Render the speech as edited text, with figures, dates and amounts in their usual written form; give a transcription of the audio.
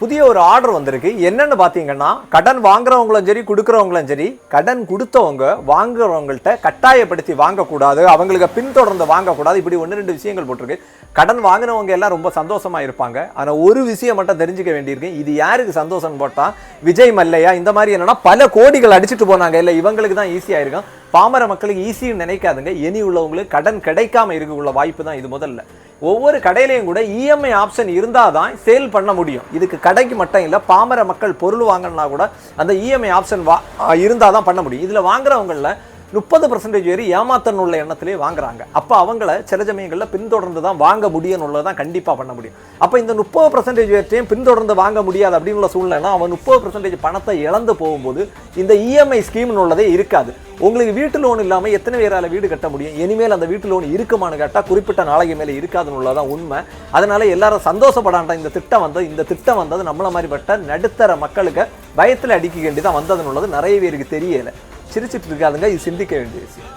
புதிய ஒரு ஆர்டர் வந்திருக்கு. என்னன்னு பார்த்தீங்கன்னா, கடன் வாங்குறவங்களும் சரி கொடுக்குறவங்களும் சரி, கடன் கொடுத்தவங்க வாங்குறவங்கள்ட்ட கட்டாயப்படுத்தி வாங்கக்கூடாது, அவங்களுக்கு பின்தொடர்ந்து வாங்கக்கூடாது. இப்படி 1-2 விஷயங்கள் போட்டிருக்கு. கடன் வாங்கினவங்க எல்லாம் ரொம்ப சந்தோஷமா இருப்பாங்க. ஆனால் ஒரு விஷயம் மட்டும் தெரிஞ்சுக்க வேண்டியிருக்கு. இது யாருக்கு சந்தோஷம் போட்டா, விஜய் மல்லையா இந்த மாதிரி என்னன்னா பல கோடிகள் அடிச்சுட்டு போனாங்க, இல்லை இவங்களுக்கு தான் ஈஸியாக இருக்கும். பாமர மக்களுக்கு ஈஸின்னு நினைக்காதுங்க. இனி உள்ளவங்களுக்கு கடன் கிடைக்காம இருக்க வாய்ப்பு தான் இது. முதல்ல ஒவ்வொரு கடையிலையும் கூட இஎம்ஐ ஆப்ஷன் இருந்தால் தான் சேல் பண்ண முடியும். இதுக்கு கடைக்கு மட்டும் இல்லை, பாமர மக்கள் பொருள் வாங்கினா கூட அந்த இஎம்ஐ ஆப்ஷன் இருந்தால் தான் பண்ண முடியும். இதில் வாங்குறவங்களில் 30% பேர் ஏமாத்தன் உள்ள எண்ணத்திலே வாங்குறாங்க. அப்போ அவங்கள சில சமயங்களில் பின்தொடர்ந்து தான் வாங்க முடியும்னு உள்ளதான் கண்டிப்பாக பண்ண முடியும். அப்போ இந்த 30% பேர்த்தையும் பின்தொடர்ந்து வாங்க முடியாது அப்படின்னு உள்ள சூழ்நிலை, அவன் 30% பணத்தை இழந்து போகும்போது இந்த இஎம்ஐ ஸ்கீம்னு உள்ளதே இருக்காது. உங்களுக்கு வீட்டு லோன் இல்லாமல் எத்தனை பேரால் வீடு கட்ட முடியும்? இனிமேல் அந்த வீட்டு லோன் இருக்குமான்னு கேட்டால் குறிப்பிட்ட நாளைக்கு மேலே இருக்காதுன்னு உள்ளதான் உண்மை. அதனால எல்லாரும் சந்தோஷப்படாண்டா. இந்த திட்டம் வந்தது நம்மள மாதிரிப்பட்ட நடுத்தர மக்களுக்கு பயத்தில் அடிக்க வேண்டிதான் வந்ததுன்னு உள்ளது நிறைய பேருக்கு தெரியலை. சிரிச்சிட்டு இருக்காதுங்க. இது சிந்திக்க வேண்டிய விஷயம்.